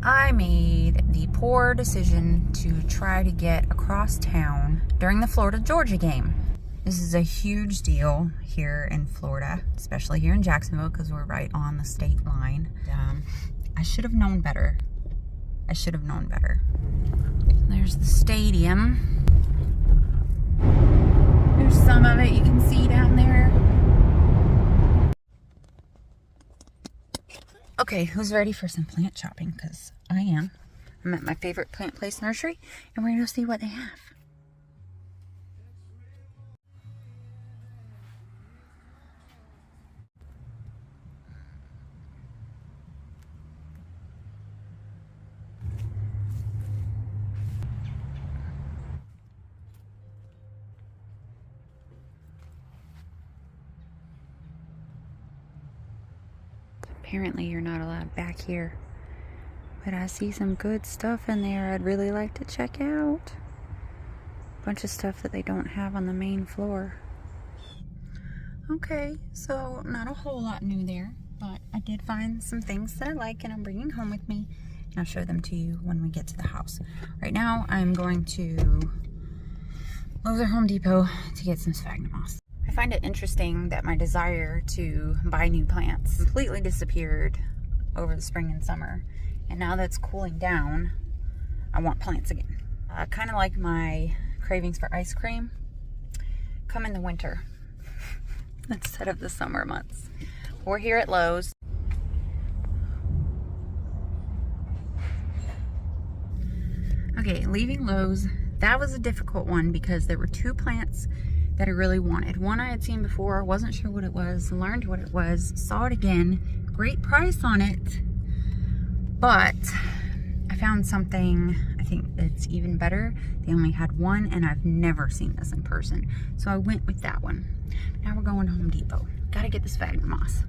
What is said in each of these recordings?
I made the poor decision to try to get across town during the Florida-Georgia game. This is a huge deal here in Florida, especially here in Jacksonville because we're right on the state line. I should have known better. I should have known better. There's the stadium. There's some of it you can see down there. Okay, who's ready for some plant shopping? Because I am. I'm at my favorite plant place nursery, and we're going to see what they have. Apparently you're not allowed back here, but I see some good stuff in there I'd really like to check out. Bunch of stuff that they don't have on the main floor. Okay, so not a whole lot new there, but I did find some things that I like and I'm bringing home with me, and I'll show them to you when we get to the house. Right now I'm going to Lowe's or Home Depot to get some sphagnum moss. I find it interesting that my desire to buy new plants completely disappeared over the spring and summer. And now that's cooling down, I want plants again. Kind of like my cravings for ice cream, come in the winter instead of the summer months. We're here at Lowe's. Okay, leaving Lowe's, that was a difficult one because there were two plants that I really wanted. One I had seen before, wasn't sure what it was, learned what it was, saw it again, great price on it, but I found something I think it's even better. They only had one and I've never seen this in person, so I went with that one. Now we're going to Home Depot. Gotta get the sphagnum moss.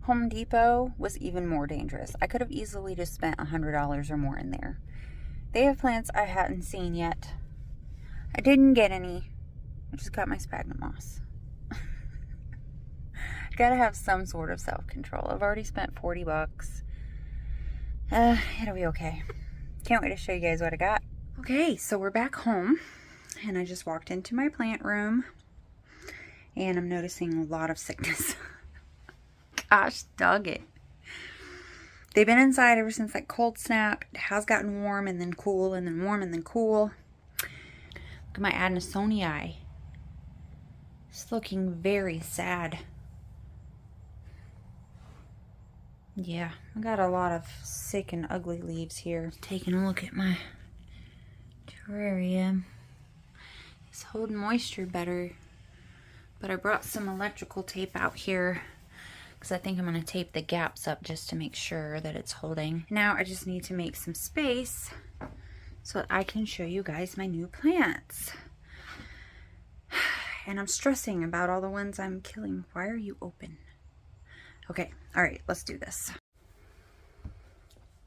Home Depot was even more dangerous. I could have easily just spent $100 or more in there. They have plants I hadn't seen yet. I didn't get any. I just got my sphagnum moss. Gotta have some sort of self-control. I've already spent 40 bucks. It'll be okay. Can't wait to show you guys what I got. Okay, so we're back home. And I just walked into my plant room. And I'm noticing a lot of sickness. Gosh, dug it. They've been inside ever since that cold snap. It has gotten warm and then cool and then warm and then cool. Look at my Adenisonii. It's looking very sad. Yeah, I got a lot of sick and ugly leaves here. Taking a look at my terrarium. It's holding moisture better. But I brought some electrical tape out here, because I think I'm going to tape the gaps up just to make sure that it's holding. Now I just need to make some space so that I can show you guys my new plants. And I'm stressing about all the ones I'm killing. Why are you open? Okay, all right, let's do this.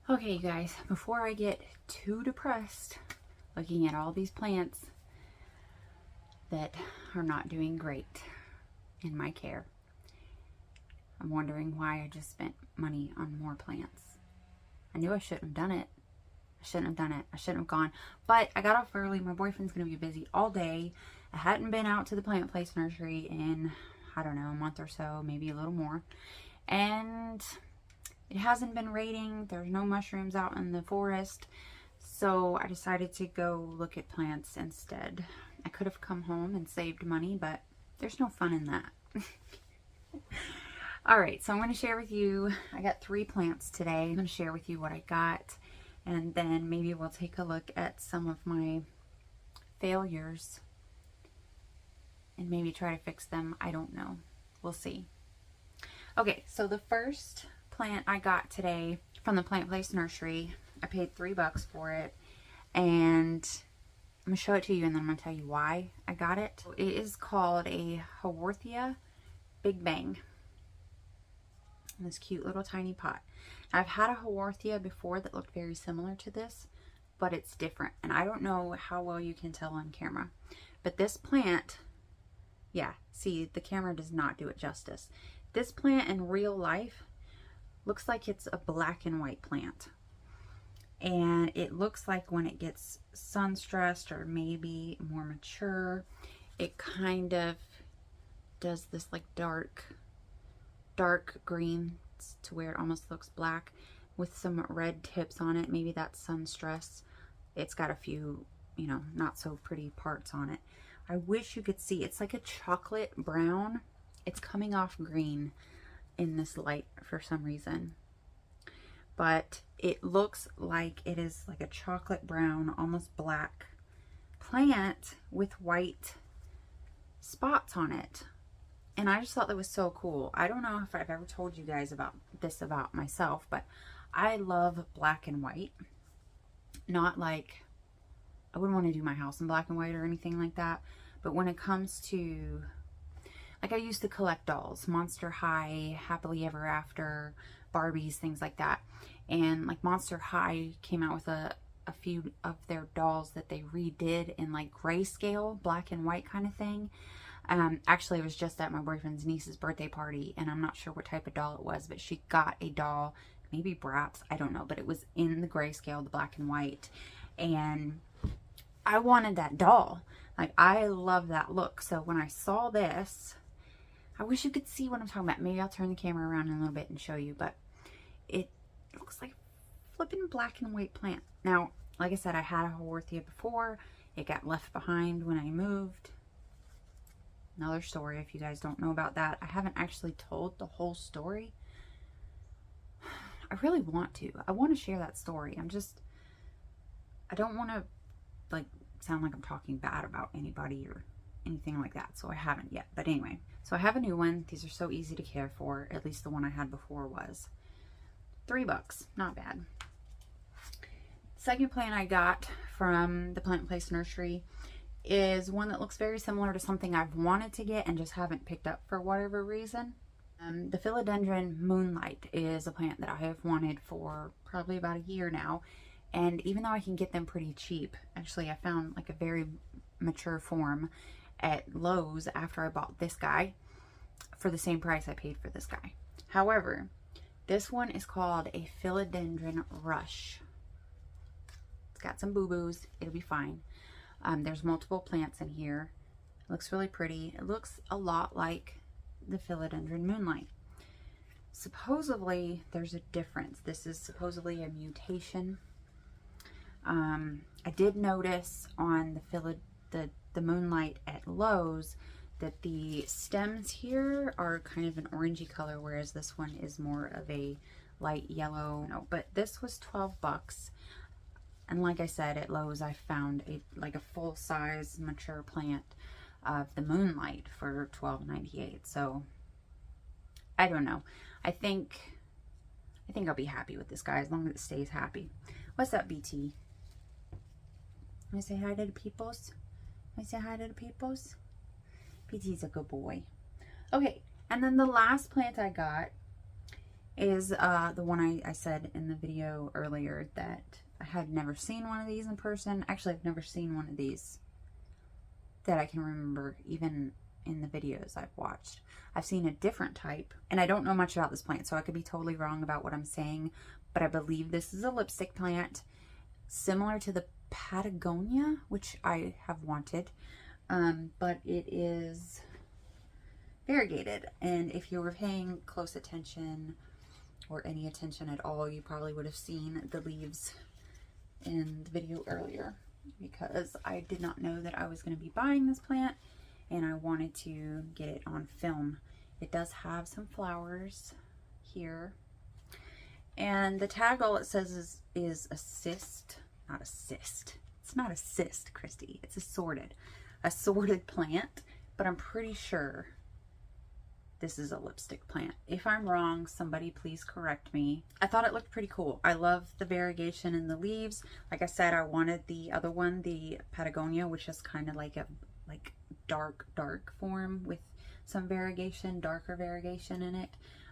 Okay, you guys, before I get too depressed looking at all these plants that are not doing great in my care, I'm wondering why I just spent money on more plants. I knew I shouldn't have done it. I shouldn't have done it. I shouldn't have gone. But I got off early. My boyfriend's going to be busy all day. I hadn't been out to the plant place nursery in, I don't know, a month or so, maybe a little more. And it hasn't been raining. There's no mushrooms out in the forest. So I decided to go look at plants instead. I could have come home and saved money, but there's no fun in that. Alright, so I'm going to share with you, I got 3 plants today. I'm going to share with you what I got, and then maybe we'll take a look at some of my failures and maybe try to fix them. I don't know. We'll see. Okay, so the first plant I got today from the Plant Place Nursery. I paid $3 for it, and I'm going to show it to you, and then I'm going to tell you why I got it. It is called a Haworthia Big Bang. In this cute little tiny pot. I've had a Haworthia before that looked very similar to this, but it's different. And I don't know how well you can tell on camera. But this plant, yeah, see, the camera does not do it justice. This plant in real life looks like it's a black and white plant. And it looks like when it gets sun stressed or maybe more mature, it kind of does this like dark green to where it almost looks black with some red tips on it. Maybe that's sun stress. It's got a few, you know, not so pretty parts on it. I wish you could see. It's like a chocolate brown. It's coming off green in this light for some reason. But it looks like it is like a chocolate brown, almost black plant with white spots on it. And I just thought that was so cool. I don't know if I've ever told you guys about this about myself, but I love black and white. Not like, I wouldn't want to do my house in black and white or anything like that. But when it comes to, like, I used to collect dolls. Monster High, Happily Ever After, Barbies, things like that. And like Monster High came out with a few of their dolls that they redid in like grayscale, black and white kind of thing. Actually, it was just at my boyfriend's niece's birthday party, and I'm not sure what type of doll it was, but she got a doll, maybe Bratz, I don't know, but it was in the grayscale, the black and white, and I wanted that doll. Like, I love that look. So when I saw this, I wish you could see what I'm talking about. Maybe I'll turn the camera around in a little bit and show you, but it looks like a flipping black and white plant. Now, like I said, I had a Haworthia before. It got left behind when I moved. Another story if you guys don't know about that. I haven't actually told the whole story. I really want to. I want to share that story. I don't want to like sound like I'm talking bad about anybody or anything like that. So I haven't yet. But anyway, so I have a new one. These are so easy to care for. At least the one I had before was $3. Not bad. Second plant I got from the Plant Place Nursery is one that looks very similar to something I've wanted to get and just haven't picked up for whatever reason. The Philodendron Moonlight is a plant that I have wanted for probably about a year now, and even though I can get them pretty cheap, actually I found like a very mature form at Lowe's after I bought this guy for the same price I paid for this guy. However, this one is called a Philodendron Rush. It's got some boo-boos, it'll be fine. There's multiple plants in here. It looks really pretty. It looks a lot like the Philodendron Moonlight. Supposedly, there's a difference. This is supposedly a mutation. I did notice on the Moonlight at Lowe's that the stems here are kind of an orangey color, whereas this one is more of a light yellow. No, but this was $12. And like I said, at Lowe's, I found a full-size mature plant of the Moonlight for $12.98. So I don't know. I think I'll be happy with this guy as long as it stays happy. What's up, BT? Want to say hi to the peoples? Want to say hi to the peoples? BT's a good boy. Okay, and then the last plant I got is the one I said in the video earlier that I had never seen one of these in person. Actually, I've never seen one of these that I can remember even in the videos I've watched. I've seen a different type, and I don't know much about this plant, so I could be totally wrong about what I'm saying, but I believe this is a lipstick plant similar to the Patagonia, which I have wanted, but it is variegated, and if you were paying close attention or any attention at all, you probably would have seen the leaves in the video earlier, because I did not know that I was going to be buying this plant and I wanted to get it on film. It does have some flowers here, and the tag, all it says is a cyst, not a cyst. It's not a cyst, Christy. It's assorted plant, but I'm pretty sure this is a lipstick plant. If I'm wrong, somebody please correct me. I thought it looked pretty cool. I love the variegation in the leaves. Like I said, I wanted the other one, the Patagonia, which is kind of like a dark form with some variegation, darker variegation in it.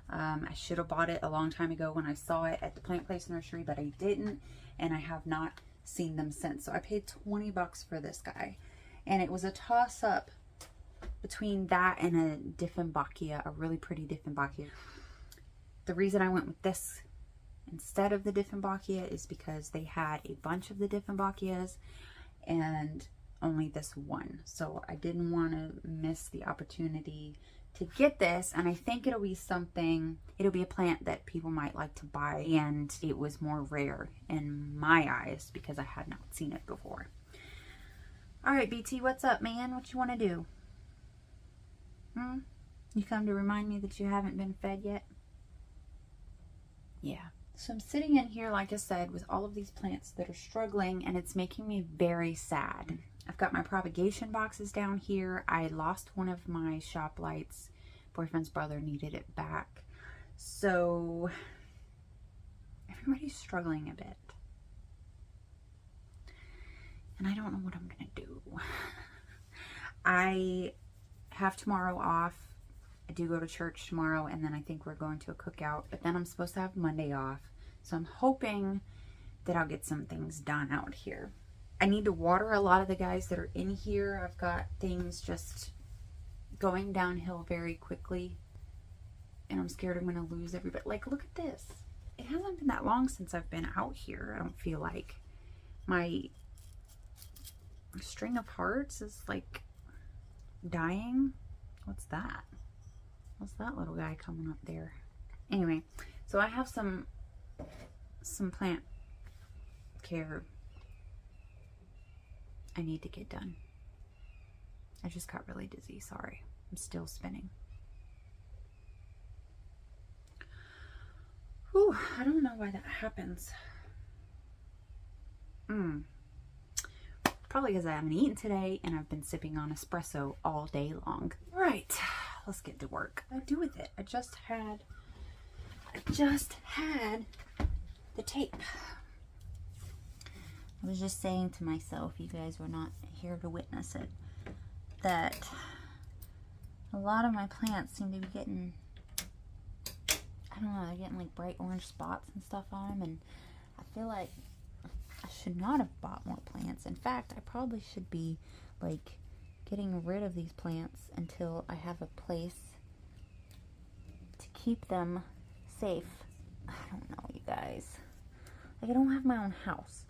I should have bought it a long time ago when I saw it at the Plant Place Nursery, but I didn't, and I have not seen them since. So I paid 20 bucks for this guy, and it was a toss-up between that and a Dieffenbachia, a really pretty Dieffenbachia. The reason I went with this instead of the Dieffenbachia is because they had a bunch of the Dieffenbachias and only this one. So I didn't want to miss the opportunity to get this, and I think it'll be something, it'll be a plant that people might like to buy, and it was more rare in my eyes because I had not seen it before. All right, BT, what's up, man? What you want to do? You come to remind me that you haven't been fed yet? Yeah. So I'm sitting in here, like I said, with all of these plants that are struggling, and it's making me very sad. I've got my propagation boxes down here. I lost one of my shop lights. Boyfriend's brother needed it back. So everybody's struggling a bit. And I don't know what I'm going to do. I have tomorrow off. I do go to church tomorrow, and then I think we're going to a cookout. But then I'm supposed to have Monday off. So I'm hoping that I'll get some things done out here. I need to water a lot of the guys that are in here. I've got things just going downhill very quickly, and I'm scared I'm going to lose everybody. Like, look at this. It hasn't been that long since I've been out here. I don't feel like my string of hearts is like dying. What's that? What's that little guy coming up there? Anyway, so I have some plant care I need to get done. I just got really dizzy, sorry. I'm still spinning. Whew, I don't know why that happens. Probably because I haven't eaten today and I've been sipping on espresso all day long. Right, let's get to work. What do I do with it? I just had the tape. I was just saying to myself, you guys were not here to witness it, that a lot of my plants seem to be getting, I don't know, they're getting like bright orange spots and stuff on them, and I feel like I should not have bought more plants. In fact, I probably should be like getting rid of these plants until I have a place to keep them safe. I don't know, you guys. Like, I don't have my own house.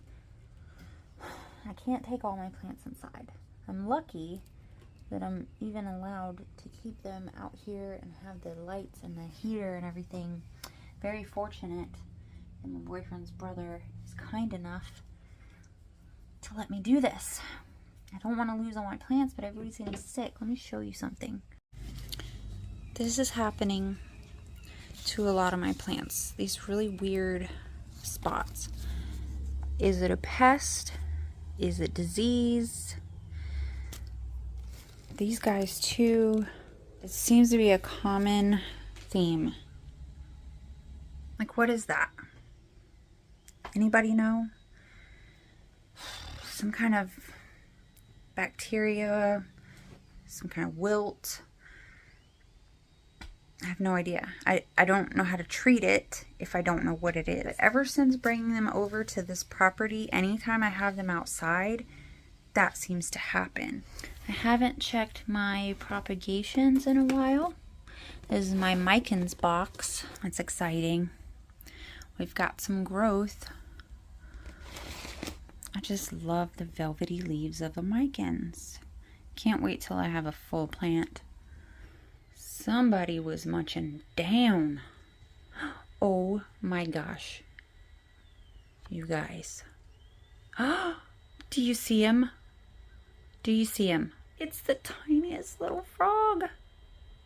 I can't take all my plants inside. I'm lucky that I'm even allowed to keep them out here and have the lights and the heater and everything. Very fortunate. And my boyfriend's brother is kind enough to let me do this. I don't want to lose all my plants, but everybody's getting sick. Let me show you something. This is happening to a lot of my plants. These really weird spots. Is it a pest? Is it disease? These guys too. It seems to be a common theme. Like, what is that? Anybody know? Some kind of bacteria, some kind of wilt. I have no idea. I don't know how to treat it if I don't know what it is. But ever since bringing them over to this property, anytime I have them outside, that seems to happen. I haven't checked my propagations in a while. This is my Micans box. That's exciting. We've got some growth. I just love the velvety leaves of the Micans. Can't wait till I have a full plant. Somebody was munching down. Oh my gosh. You guys. Do you see him? Do you see him? It's the tiniest little frog.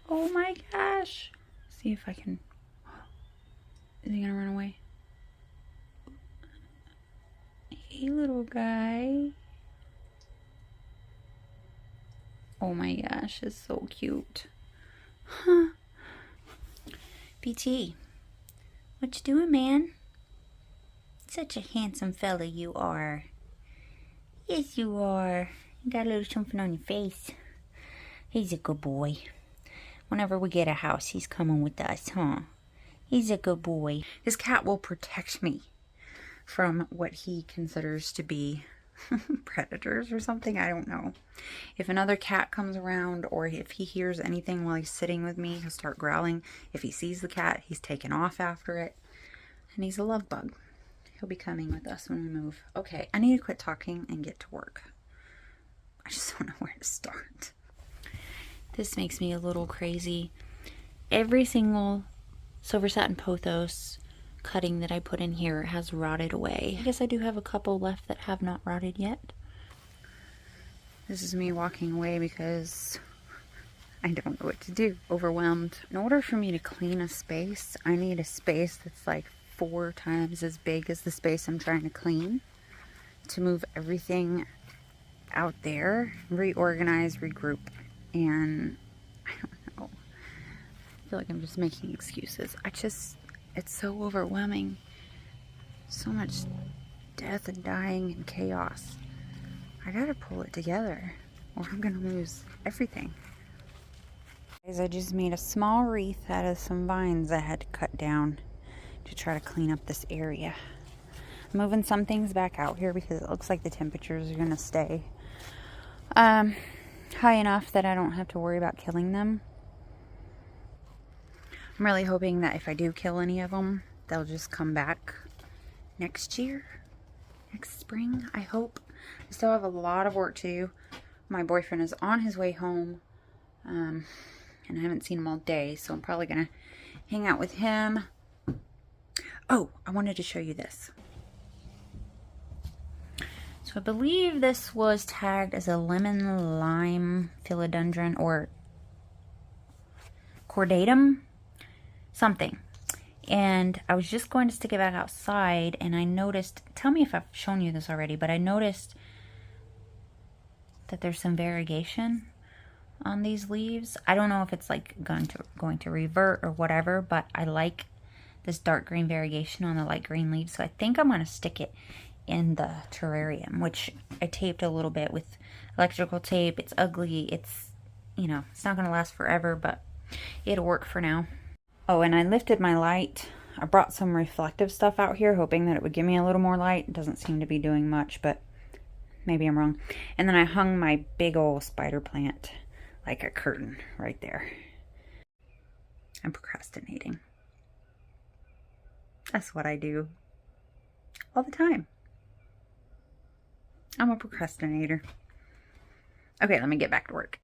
Oh my gosh. See if I can. Is he gonna run away? Hey, little guy. Oh my gosh, it's so cute. Huh. PT. What you doing, man? Such a handsome fella you are. Yes, you are. You got a little something on your face. He's a good boy. Whenever we get a house, he's coming with us, huh? He's a good boy. This cat will protect me from what he considers to be predators or something. I don't know. If another cat comes around, or if he hears anything while he's sitting with me, he'll start growling. If he sees the cat, he's taken off after it. And he's a love bug. He'll be coming with us when we move. Okay, I need to quit talking and get to work. I just don't know where to start. This makes me a little crazy. Every single silver satin pothos cutting that I put in here has rotted away. I guess I do have a couple left that have not rotted yet. This is me walking away because I don't know what to do. Overwhelmed. In order for me to clean a space, I need a space that's like 4 times as big as the space I'm trying to clean, to move everything out there, reorganize, regroup. And I don't know. I feel like I'm just making excuses. It's so overwhelming. So much death and dying and chaos. I gotta pull it together or I'm gonna lose everything. Guys, I just made a small wreath out of some vines I had to cut down to try to clean up this area. I'm moving some things back out here because it looks like the temperatures are gonna stay high enough that I don't have to worry about killing them. I'm really hoping that if I do kill any of them, they'll just come back next year, next spring, I hope. I still have a lot of work to do. My boyfriend is on his way home, and I haven't seen him all day, so I'm probably gonna hang out with him. Oh, I wanted to show you this. So I believe this was tagged as a lemon lime philodendron or cordatum, something. And I was just going to stick it back outside, and I noticed, tell me if I've shown you this already, but I noticed that there's some variegation on these leaves. I don't know if it's like going to revert or whatever, but I like this dark green variegation on the light green leaves, so I think I'm going to stick it in the terrarium, which I taped a little bit with electrical tape. It's ugly. It's, you know, it's not going to last forever, but it'll work for now. Oh, and I lifted my light. I brought some reflective stuff out here, hoping that it would give me a little more light. It doesn't seem to be doing much, but maybe I'm wrong. And then I hung my big old spider plant like a curtain right there. I'm procrastinating. That's what I do all the time. I'm a procrastinator. Okay, let me get back to work.